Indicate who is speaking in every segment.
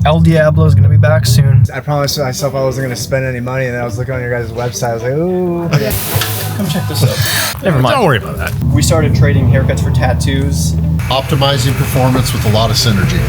Speaker 1: El Diablo's gonna be back soon.
Speaker 2: I promised myself I wasn't gonna spend any money, and then I was looking on your guys' website. I was like, ooh.
Speaker 1: Come check this out. Never mind.
Speaker 3: Don't worry about that.
Speaker 1: We started trading haircuts for tattoos.
Speaker 4: Optimizing performance with a lot of synergy.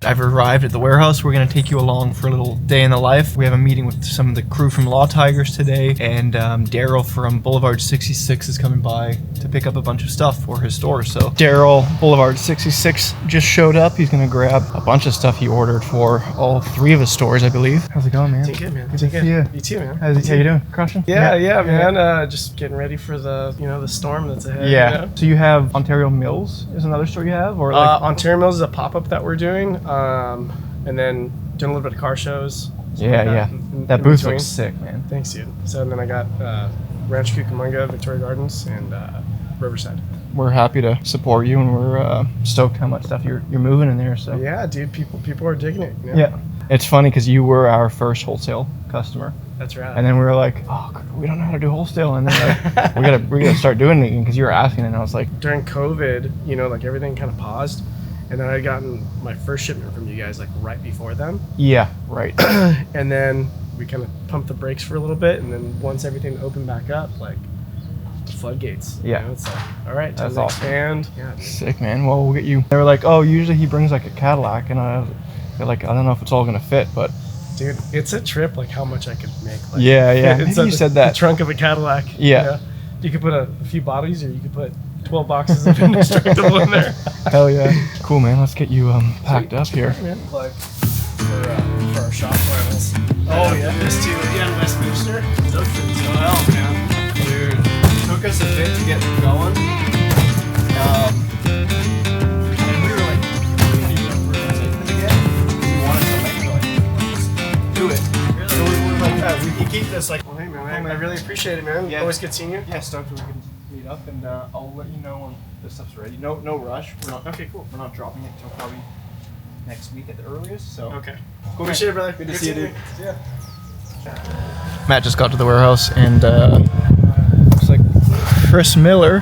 Speaker 1: I've arrived at the warehouse. We're gonna take you along for a little day in the life. We have a meeting with some of the crew from Law Tigers today, and Daryl from Boulevard 66 is coming by to pick up a bunch of stuff for his store. So Daryl, Boulevard 66, just showed up. He's gonna grab a bunch of stuff he ordered for all 3 of his stores, I believe. How's it going, man?
Speaker 5: Doing good, man.
Speaker 1: Good to see you.
Speaker 5: You too, man.
Speaker 1: How you doing? Crushing?
Speaker 5: Yeah, man. Just getting ready for the, the storm that's ahead.
Speaker 1: Yeah.
Speaker 5: You know?
Speaker 1: So you have Ontario Mills is another store you have, or like
Speaker 5: Ontario Mills is a pop-up that we're doing, and then doing a little bit of car shows.
Speaker 1: yeah. That booth looks sick, man.
Speaker 5: Thanks, dude. So and then I got Rancho Cucamonga, Victoria Gardens, and Riverside.
Speaker 1: We're happy to support you, and we're stoked how much stuff you're moving in there. So
Speaker 5: Yeah, dude. People are digging it. You know?
Speaker 1: yeah. It's funny because you were our first wholesale customer,
Speaker 5: That's right.
Speaker 1: and then we were like, oh, we don't know how to do wholesale, and then like, we gotta start doing it because you were asking, and I was like,
Speaker 5: During COVID, like everything kind of paused, and then I had gotten my first shipment from you guys like right before then.
Speaker 1: yeah, right.
Speaker 5: And then we kind of pumped the brakes for a little bit, and then once everything opened back up, like the floodgates.
Speaker 1: Yeah.
Speaker 5: It's like, all right, time
Speaker 1: That's
Speaker 5: to
Speaker 1: awesome.
Speaker 5: expand. Yeah, dude.
Speaker 1: Sick, man. Well, we'll get you. They were like, oh, usually he brings like a Cadillac, and they're like, I don't know if it's all gonna fit, but
Speaker 5: Dude, it's a trip. Like how much I could make. Like,
Speaker 1: yeah.
Speaker 5: it's
Speaker 1: Maybe you said that.
Speaker 5: The trunk of a Cadillac.
Speaker 1: Yeah.
Speaker 5: You could put a few bodies, or you could put 12 boxes of Indestructible in there.
Speaker 1: Hell yeah. Cool, man. Let's get you packed up here.
Speaker 5: Man, like for our shop rentals. Oh yeah, this too. Yeah, Westminster. Those things go hell, man.
Speaker 1: Dude, took us a bit to get going. And we were like, we wanted to like, do it. So we were like, we can keep this like.
Speaker 5: Well, hey man, I really appreciate it, man.
Speaker 1: Yeah.
Speaker 5: Always good seeing you.
Speaker 1: Yeah, stoked we can meet up, and I'll let you know when this stuff's ready. No rush. We're not.
Speaker 5: Okay, cool.
Speaker 1: We're not dropping it until probably next week at the earliest. So.
Speaker 5: Okay.
Speaker 1: Cool.
Speaker 5: Appreciate it, brother.
Speaker 1: Good to see you, dude.
Speaker 5: Yeah.
Speaker 1: Matt just got to the warehouse, and looks like Chris Miller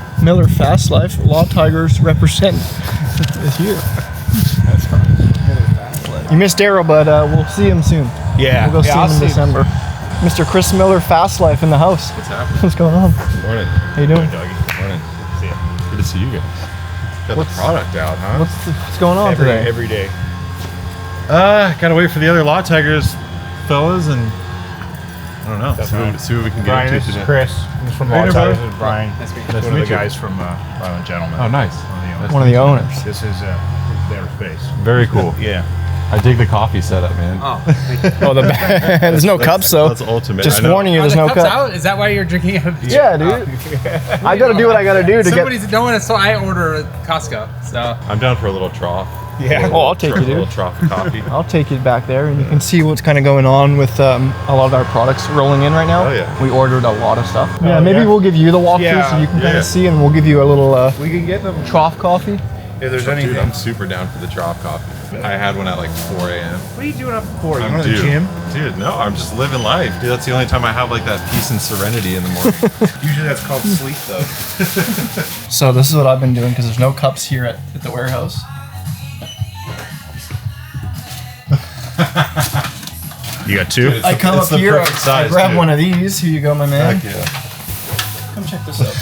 Speaker 1: Fast Life, Law Tigers represent, is here. That's fine. You missed Daryl, but we'll see him soon.
Speaker 3: Yeah.
Speaker 1: We'll go see him in December. Mr. Chris Miller Fast Life in the house.
Speaker 6: What's happening?
Speaker 1: What's going on?
Speaker 6: Good morning.
Speaker 1: How you doing?
Speaker 6: Doggy. Good morning. See ya. Good to see you guys. Got
Speaker 1: What's-
Speaker 6: the product out, huh?
Speaker 1: What's going on today?
Speaker 6: Every day. Gotta wait for the other Law Tigers fellas, and I don't know. See what we can
Speaker 3: Brian,
Speaker 6: get
Speaker 3: this
Speaker 6: into
Speaker 3: is
Speaker 6: today.
Speaker 3: Chris. He's from
Speaker 6: Hey,
Speaker 3: Law
Speaker 6: brother.
Speaker 3: Tigers. This is Brian.
Speaker 6: Nice to
Speaker 3: One of
Speaker 6: meet
Speaker 3: the
Speaker 6: you.
Speaker 3: guys from Violent Gentlemen.
Speaker 6: Oh, nice.
Speaker 1: One of the owners.
Speaker 3: This is their space.
Speaker 6: Very cool.
Speaker 3: Yeah.
Speaker 6: I dig the coffee setup, man.
Speaker 1: Oh, there's no cups, though.
Speaker 6: That's ultimate.
Speaker 1: Just
Speaker 6: I know.
Speaker 1: warning you, there's no cup.
Speaker 7: Is that why you're drinking it?
Speaker 1: Yeah, dude. I gotta do what I gotta do to
Speaker 7: Somebody's doing it, so I order at Costco. So
Speaker 6: I'm down for a little trough.
Speaker 1: Yeah. Oh, I'll take you,
Speaker 6: A little
Speaker 1: dude.
Speaker 6: trough of coffee.
Speaker 1: I'll take you back there, and you can see what's kind of going on with a lot of our products rolling in right now.
Speaker 6: Oh, yeah.
Speaker 1: We ordered a lot of stuff. Yeah, maybe we'll give you the walkthrough so you can kind
Speaker 6: Yeah.
Speaker 1: of see, and we'll give you a little
Speaker 3: We can get them.
Speaker 1: trough coffee.
Speaker 3: If there's
Speaker 6: Dude,
Speaker 3: anything.
Speaker 6: I'm super down for the trough coffee. I had one at like 4 a.m.
Speaker 3: What are you doing up for? You
Speaker 6: I'm
Speaker 3: going to the
Speaker 6: due.
Speaker 3: gym?
Speaker 6: Dude, no, I'm just living life. Dude, that's the only time I have like that peace and serenity in the morning.
Speaker 3: Usually that's called sleep, though.
Speaker 1: So this is what I've been doing because there's no cups here at the warehouse.
Speaker 3: You got two?
Speaker 1: I come
Speaker 6: it's
Speaker 1: up
Speaker 6: the
Speaker 1: here,
Speaker 6: perfect
Speaker 1: I
Speaker 6: size,
Speaker 1: grab
Speaker 6: dude.
Speaker 1: one of these. Here you go, my man.
Speaker 6: Heck yeah.
Speaker 1: Come check this out.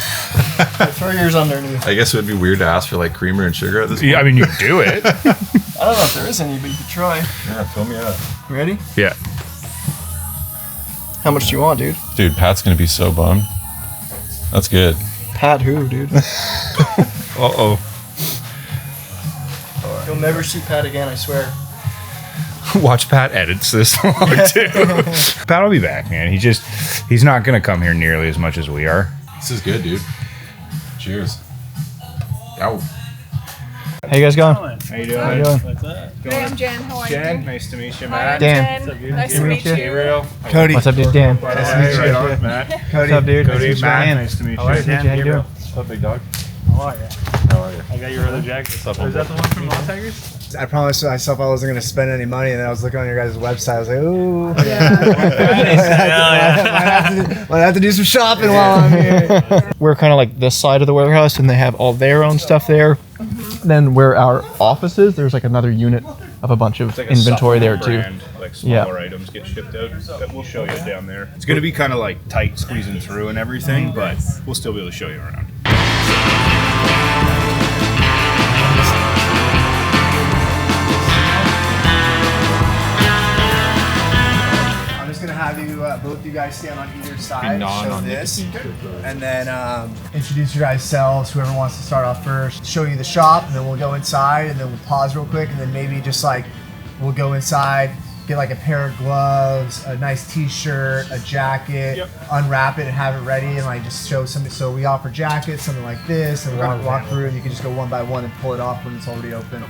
Speaker 1: Throw yours underneath.
Speaker 6: I guess it would be weird to ask for like creamer and sugar at this point.
Speaker 3: Yeah, I mean, you can do it.
Speaker 1: I don't know if there is any, but you could try.
Speaker 6: Yeah, fill me up.
Speaker 1: You ready?
Speaker 3: Yeah.
Speaker 1: How much do you want, dude?
Speaker 6: Dude, Pat's gonna be so bummed. That's good.
Speaker 1: Pat who, dude?
Speaker 3: Uh-oh.
Speaker 1: You'll never see Pat again, I swear.
Speaker 3: Watch Pat edits this song, too. Pat will be back, man. He's not going to come here nearly as much as we are.
Speaker 6: This is good, dude. Cheers. Ow.
Speaker 1: How you guys going?
Speaker 3: How you doing?
Speaker 1: How you doing?
Speaker 8: Hey, I'm Jen. How are
Speaker 3: Jen,
Speaker 8: you?
Speaker 3: nice to meet you,
Speaker 8: Hi,
Speaker 3: Matt.
Speaker 8: I'm
Speaker 1: Dan.
Speaker 8: Jen. Nice to meet you.
Speaker 3: Gabriel.
Speaker 2: Cody.
Speaker 1: What's up, dude? Dan.
Speaker 3: Nice to meet you, Matt.
Speaker 2: Cody.
Speaker 1: What's up, dude?
Speaker 3: Cody,
Speaker 1: Nice to meet you,
Speaker 3: Matt,
Speaker 1: Dan.
Speaker 3: nice to meet you.
Speaker 1: How you doing?
Speaker 6: What's up, big dog?
Speaker 5: How are you?
Speaker 6: How are you?
Speaker 5: I got your other jacket.
Speaker 6: What's up,
Speaker 5: Is that the one from Law Tigers?
Speaker 2: I promised myself I wasn't going to spend any money, and then I was looking on your guys' website. I was like, ooh. Might have to do some shopping while I'm here.
Speaker 1: We're kind of like this side of the warehouse, and they have all their own stuff there. Then where our office is, there's like another unit of a bunch of inventory there too.
Speaker 3: Brand, like smaller items get shipped out. That we'll show you down there. It's going to be kind of like tight squeezing through and everything, but we'll still be able to show you around.
Speaker 2: I'm just going to have you, both you guys stand on either side, show this, and then introduce your guys' selves, whoever wants to start off first. Show you the shop, and then we'll go inside, and then we'll pause real quick, and then maybe just like, we'll go inside, get like a pair of gloves, a nice t-shirt, a jacket, unwrap it and have it ready, and like just show something. So we offer jackets, something like this, and walk through, and you can just go one by one and pull it off when it's already open.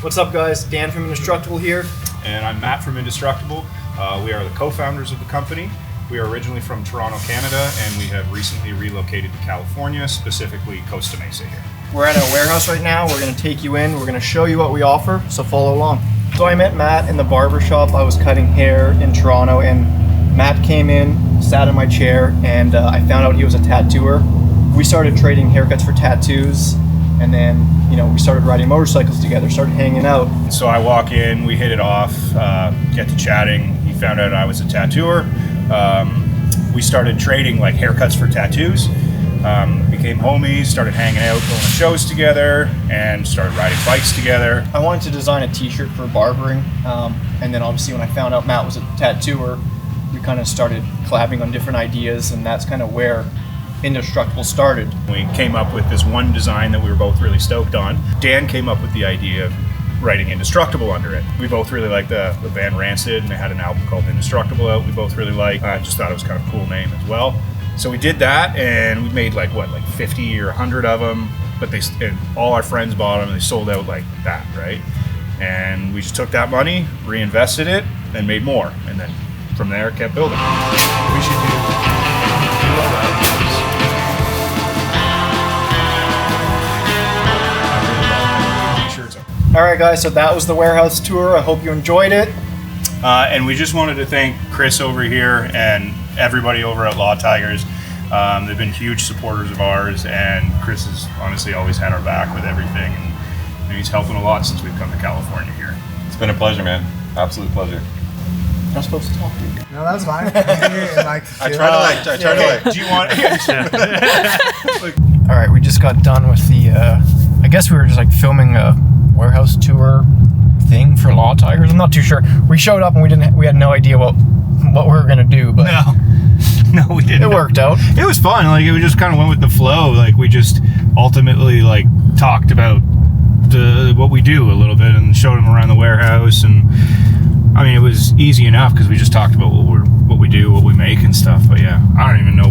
Speaker 1: What's up, guys? Dan from Indestructible here.
Speaker 3: And I'm Matt from Indestructible. We are the co-founders of the company. We are originally from Toronto, Canada, and we have recently relocated to California, specifically Costa Mesa here.
Speaker 1: We're at our warehouse right now. We're going to take you in. We're going to show you what we offer, so follow along. So I met Matt in the barbershop. I was cutting hair in Toronto, and Matt came in, sat in my chair, and I found out he was a tattooer. We started trading haircuts for tattoos, and then, you know, we started riding motorcycles together, started hanging out.
Speaker 3: So I walk in, we hit it off, get to chatting. He found out I was a tattooer. We started trading like haircuts for tattoos. Became homies, started hanging out, going to shows together, and started riding bikes together.
Speaker 1: I wanted to design a t-shirt for barbering, and then obviously when I found out Matt was a tattooer, we kind of started collabing on different ideas, and that's kind of where Indestructible started.
Speaker 3: We came up with this one design that we were both really stoked on. Dan came up with the idea of writing Indestructible under it. We both really liked the band Rancid, and they had an album called Indestructible out we both really liked. I just thought it was kind of a cool name as well. So we did that, and we made like 50 or 100 of them, but and all our friends bought them, and they sold out like that, right? And we just took that money, reinvested it, and made more, and then from there kept building. We should do all that.
Speaker 1: All right, guys, so that was the warehouse tour. I hope you enjoyed it.
Speaker 3: And we just wanted to thank Chris over here and everybody over at Law Tigers. They've been huge supporters of ours, and Chris has honestly always had our back with everything. And he's helping a lot since we've come to California here.
Speaker 6: It's been a pleasure, man. Absolute pleasure.
Speaker 1: I'm not supposed to talk to you.
Speaker 2: No, that's fine.
Speaker 6: I tried to
Speaker 3: Do you want?
Speaker 1: All right, we just got done with the, I guess we were just like filming a warehouse tour thing for Law Tigers. I'm not too sure. We showed up and we had no idea what we were gonna do, but
Speaker 3: No, we didn't.
Speaker 1: it worked out.
Speaker 3: It was fun. Like, it just kind of went with the flow. Like, we just ultimately like talked about what we do a little bit and showed them around the warehouse. And I mean, it was easy enough because we just talked about what we do, what we make and stuff. But yeah, I don't even know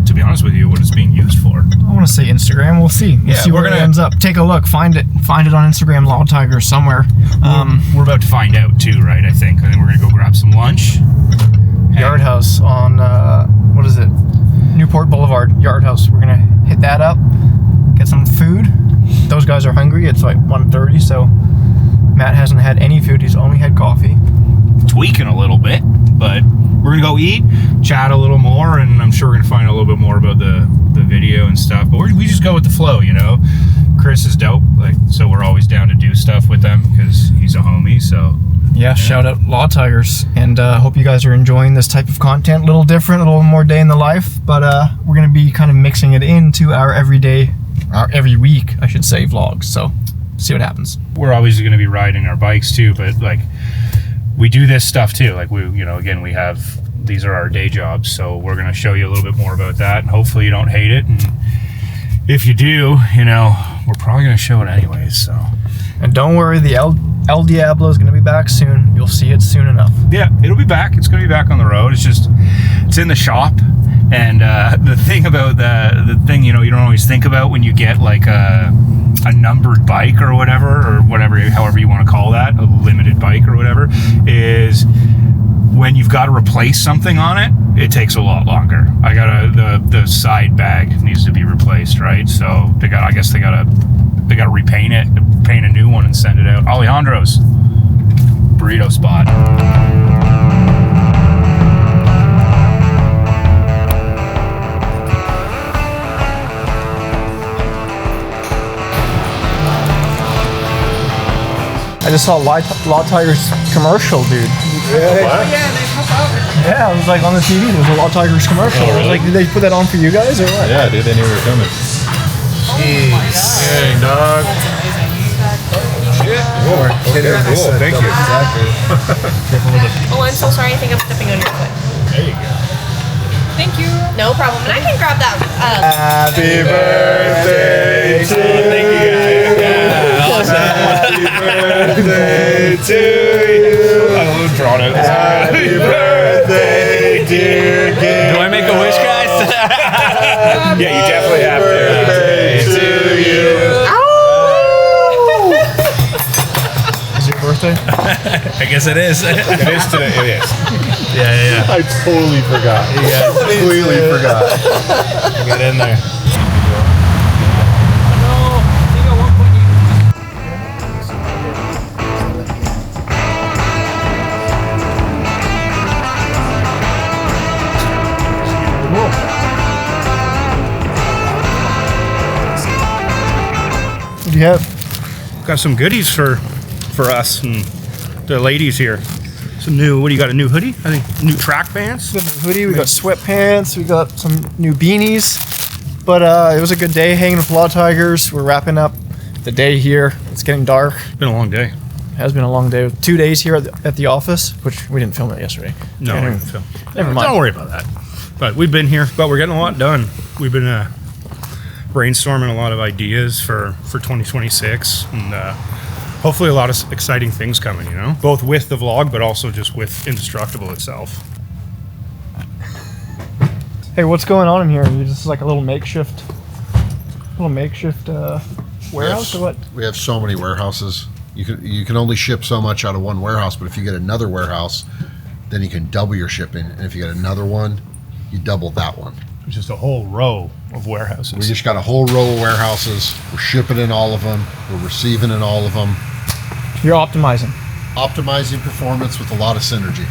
Speaker 3: to be honest with you, what it's being used for.
Speaker 1: I want to say Instagram. We'll see. We'll see where it ends up. Take a look. Find it on Instagram, Law Tigers somewhere.
Speaker 3: We're about to find out too, right? I think we're gonna go grab some lunch.
Speaker 1: Yard House on what is it? Newport Boulevard. Yard House. We're gonna hit that up. Get some food. Those guys are hungry. It's like 1:30, so Matt hasn't had any food. He's only had coffee.
Speaker 3: Tweaking a little bit, but we're gonna go eat, chat a little more, and I'm sure we're gonna find out a little bit more about the video and stuff. But we just go with the flow, you know. Chris is dope, so we're always down to do stuff with them because he's a homie. So
Speaker 1: yeah, shout out Law Tigers, and hope you guys are enjoying this type of content. A little different, a little more day in the life, but we're gonna be kind of mixing it into our every week, I should say, vlogs. So see what happens.
Speaker 3: We're always gonna be riding our bikes too, but like, we do this stuff too. Like, again, these are our day jobs, so we're gonna show you a little bit more about that, and hopefully you don't hate it. And if you do, we're probably gonna show it anyways. So,
Speaker 1: and don't worry, the El Diablo is gonna be back soon. You'll see it soon enough.
Speaker 3: yeah, it'll be back. It's gonna be back on the road. It's in the shop, And the thing about the thing, you don't always think about when you get like a numbered bike or whatever, however you want to call that, a limited bike or whatever, is when you've got to replace something on it, it takes a lot longer. The side bag needs to be replaced, right? So they got to repaint it, paint a new one, and send it out. Alejandro's burrito spot.
Speaker 1: I just saw Law Tigers commercial, dude.
Speaker 2: Really?
Speaker 1: Yeah, it was like on the TV. There was a Law Tigers commercial. I was like, did they put that on for you guys or what?
Speaker 6: Yeah, dude, they knew we were coming.
Speaker 4: Dang, dog.
Speaker 3: Cool, thank you.
Speaker 9: Oh, I'm so sorry. I think I'm stepping on your foot.
Speaker 3: There you go.
Speaker 9: Thank you. No problem. And I can grab that.
Speaker 2: Happy birthday to Happy birthday to you.
Speaker 3: I love drawing out.
Speaker 2: Happy birthday, dear Gabe.
Speaker 7: Do I make a wish, guys?
Speaker 3: Yeah, you definitely have to.
Speaker 2: Birthday to you.
Speaker 1: Is it your birthday?
Speaker 7: I guess it is.
Speaker 3: It is today. It is.
Speaker 7: Yeah.
Speaker 4: I totally forgot. Completely forgot.
Speaker 7: Get in there.
Speaker 1: What do you have?
Speaker 3: Got some goodies for us and the ladies here. Some new. What do you got? A new hoodie? I think new track pants.
Speaker 1: We got a hoodie, we got sweatpants, we got some new beanies. But it was a good day hanging with Law Tigers. We're wrapping up the day here. It's getting dark.
Speaker 3: It's been a long day.
Speaker 1: It has been a long day. 2 days here at the office, which we didn't film it yesterday.
Speaker 3: No,
Speaker 1: Yeah, never mind.
Speaker 3: Don't worry about that. But we've been here, but we're getting a lot done. We've been brainstorming a lot of ideas for 2026, and hopefully a lot of exciting things coming. Both with the vlog, but also just with Indestructible itself.
Speaker 1: Hey, what's going on in here? You just like a little makeshift warehouse or what?
Speaker 4: We have so many warehouses. You can only ship so much out of one warehouse, but if you get another warehouse, then you can double your shipping. And if you get another one, you double that one.
Speaker 3: It's just a whole row of warehouses.
Speaker 4: We just got a whole row of warehouses. We're shipping in all of them. We're receiving in all of them.
Speaker 1: You're optimizing.
Speaker 4: Optimizing performance with a lot of synergy.